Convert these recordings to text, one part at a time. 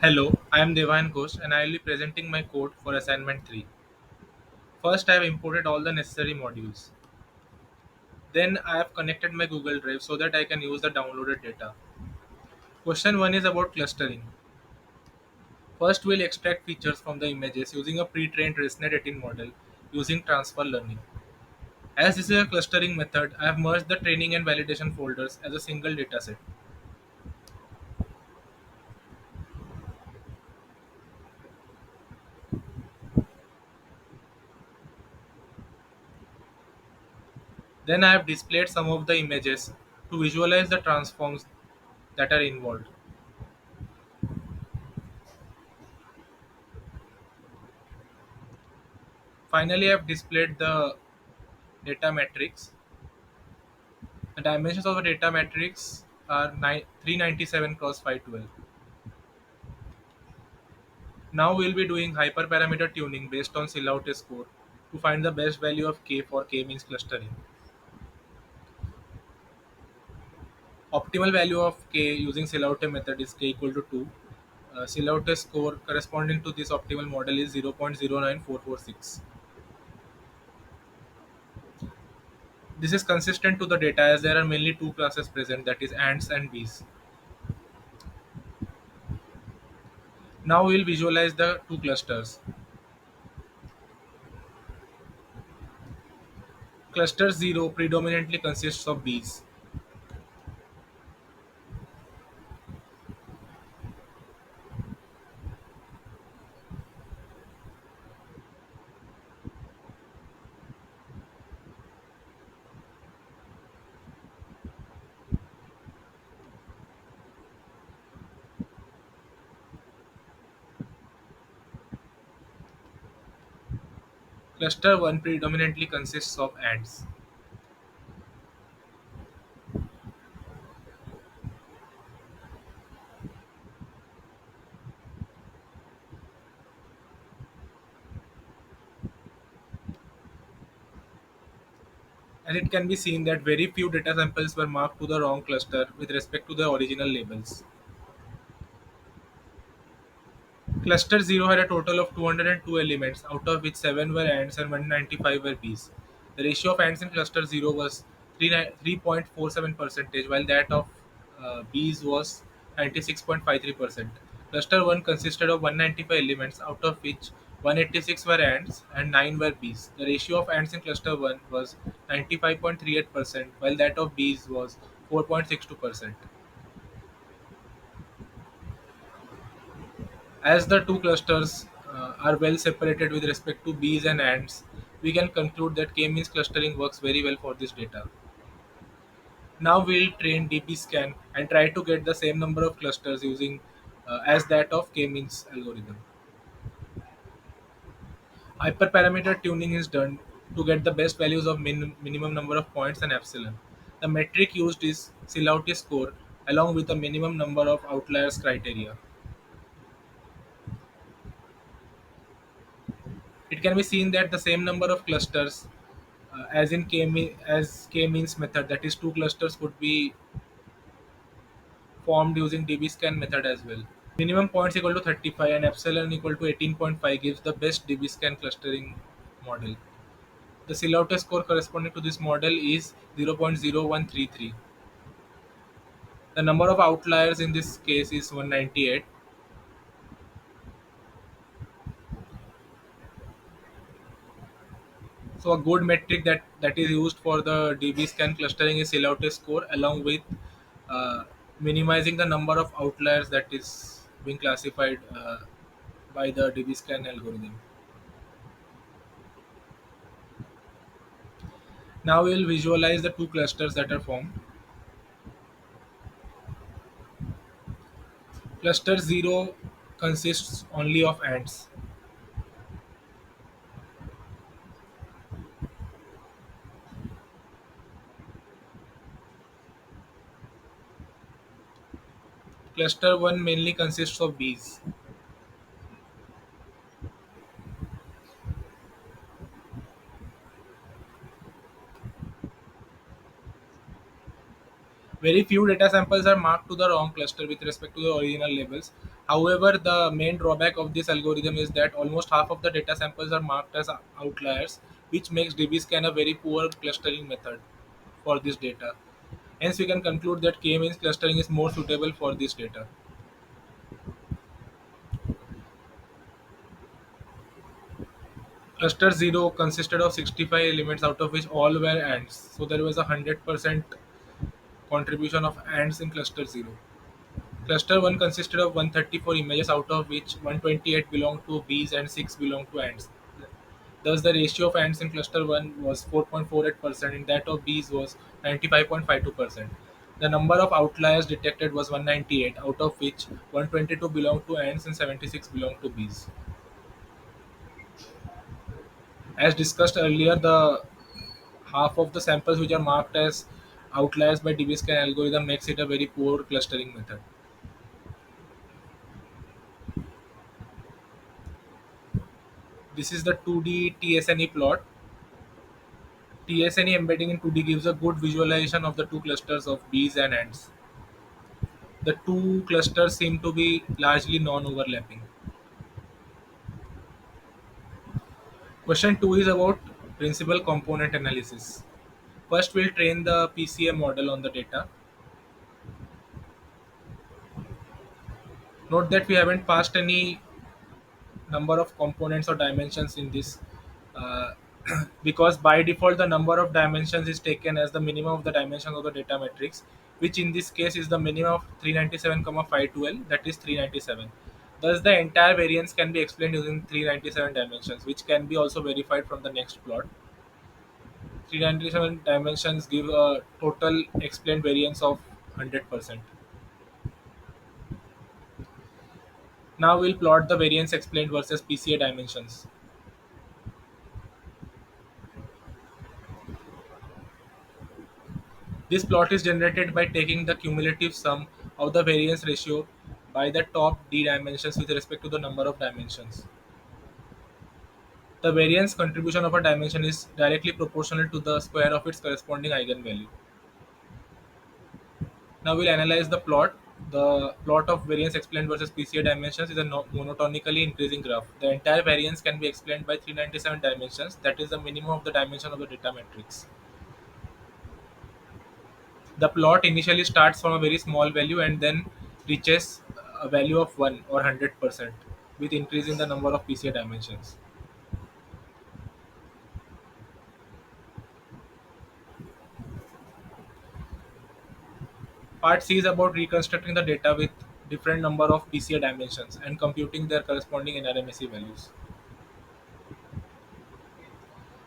Hello, I am Devayan Ghosh and I will be presenting my code for assignment 3. First, I have imported all the necessary modules. Then, I have connected my Google Drive so that I can use the downloaded data. Question 1 is about clustering. First, we'll extract features from the images using a pre-trained ResNet 18 model using transfer learning. As this is a clustering method, I have merged the training and validation folders as a single dataset. Then, I have displayed some of the images to visualize the transforms that are involved. Finally, I have displayed the data matrix. The dimensions of the data matrix are 397 cross 512. Now we'll be doing hyperparameter tuning based on Silhouette score to find the best value of k for k-means clustering. Optimal value of k using Silhouette method is k equal to 2. Silhouette score corresponding to this optimal model is 0.09446. This is consistent to the data as there are mainly two classes present, that is ants and bees. Now we'll visualize the two clusters. Cluster 0 predominantly consists of bees. Cluster 1 predominantly consists of ants. And it can be seen that very few data samples were marked to the wrong cluster with respect to the original labels. Cluster 0 had a total of 202 elements, out of which 7 were ants and 195 were bees. The ratio of ants in cluster 0 was 3.47 percentage, while that of bees was 96.53%. Cluster 1 consisted of 195 elements, out of which 186 were ants and 9 were bees. The ratio of ants in cluster 1 was 95.38%, while that of bees was 4.62%. As the two clusters are well separated with respect to bees and ants, we can conclude that k-means clustering works very well for this data. Now we'll train dbscan and try to get the same number of clusters using as that of k-means algorithm. Hyperparameter tuning is done to get the best values of minimum number of points and epsilon. The metric used is Silhouette score along with a minimum number of outliers criteria. It can be seen that the same number of clusters as in as k-means method, that is two clusters could be formed using dbscan method as well. Minimum points equal to 35 and epsilon equal to 18.5 gives the best dbscan clustering model. The Silhouette score corresponding to this model is 0.0133. The number of outliers in this case is 198. So a good metric that is used for the DB scan clustering is Silhouette score, along with uh, minimizing the number of outliers that is being classified by the DB scan algorithm. Now we'll visualize the two clusters that are formed. Cluster 0 consists only of ants. Cluster 1 mainly consists of bees. Very few data samples are marked to the wrong cluster with respect to the original labels. However, the main drawback of this algorithm is that almost half of the data samples are marked as outliers, which makes DBscan a very poor clustering method for this data. Hence, we can conclude that K-means clustering is more suitable for this data. Cluster 0 consisted of 65 elements, out of which all were ants. So there was a 100% contribution of ants in cluster 0. Cluster 1 consisted of 134 images, out of which 128 belonged to bees and 6 belonged to ants. Thus, the ratio of ants in cluster 1 was 4.48%, and that of bees was 95.52%. The number of outliers detected was 198, out of which 122 belonged to ants and 76 belonged to bees. As discussed earlier, the half of the samples which are marked as outliers by DBscan algorithm makes it a very poor clustering method. This is the 2D TSNE plot. TSNE embedding in 2D gives a good visualization of the two clusters of bees and ants. The two clusters seem to be largely non-overlapping. Question 2 is about principal component analysis. First, we'll train the PCA model on the data. Note that we haven't passed any number of components or dimensions in this, uh, because by default the number of dimensions is taken as the minimum of the dimensions of the data matrix, which in this case is the minimum of 397, 512, that is 397. Thus the entire variance can be explained using 397 dimensions, which can be also verified from the next plot. 397 dimensions give a total explained variance of 100%. Now we'll plot the variance explained versus PCA dimensions. This plot is generated by taking the cumulative sum of the variance ratio by the top d dimensions with respect to the number of dimensions. The variance contribution of a dimension is directly proportional to the square of its corresponding eigenvalue. Now we'll analyze the plot. The plot of variance explained versus PCA dimensions is a monotonically increasing graph. The entire variance can be explained by 397 dimensions, that is the minimum of the dimension of the data matrix. The plot initially starts from a very small value and then reaches a value of 1 or 100% with increase in the number of PCA dimensions. Part C is about reconstructing the data with different number of PCA dimensions and computing their corresponding NRMSE values.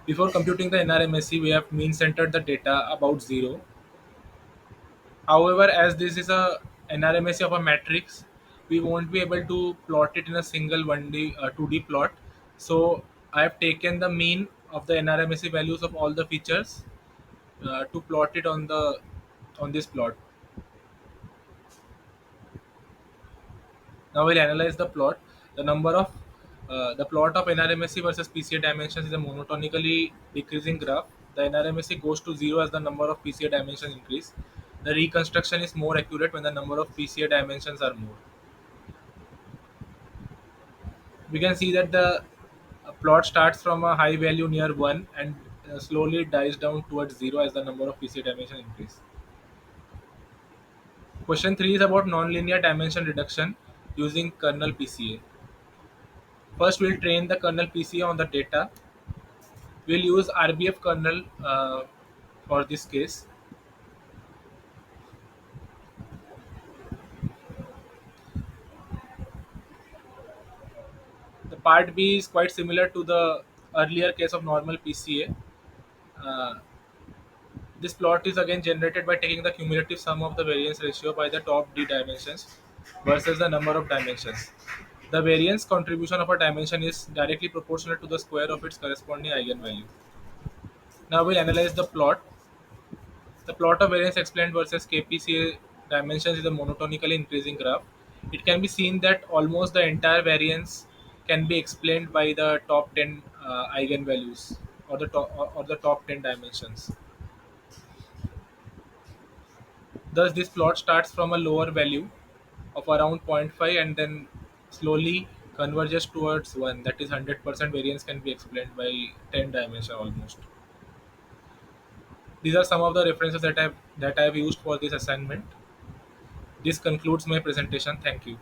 Before computing the NRMSE, we have mean centered the data about 0. However, as this is a NRMSE of a matrix, we won't be able to plot it in a single 1D 2D plot. So I have taken the mean of the NRMSE values of all the features to plot it on this plot. Now we'll analyze the plot. The plot of NRMSE versus PCA dimensions is a monotonically decreasing graph. The NRMSE goes to 0 as the number of PCA dimensions increase. The reconstruction is more accurate when the number of PCA dimensions are more. We can see that the plot starts from a high value near 1 and slowly dies down towards 0 as the number of PCA dimensions increase. Question 3 is about nonlinear dimension reduction using kernel PCA. First, we'll train the kernel PCA on the data. We'll use RBF kernel for this case. The part B is quite similar to the earlier case of normal PCA. Uh, this plot is again generated by taking the cumulative sum of the variance ratio by the top d dimensions versus the number of dimensions. The variance contribution of a dimension is directly proportional to the square of its corresponding eigenvalue. Now we'll analyze the plot. The plot of variance explained versus KPCA dimensions is a monotonically increasing graph. It can be seen that almost the entire variance can be explained by the top 10 eigenvalues or the top 10 dimensions. Thus, this plot starts from a lower value of around zero point 0.5 and then slowly converges towards one. That is 100% variance can be explained by 10 dimension almost. These are some of the references that I've used for this assignment. This concludes my presentation. Thank you.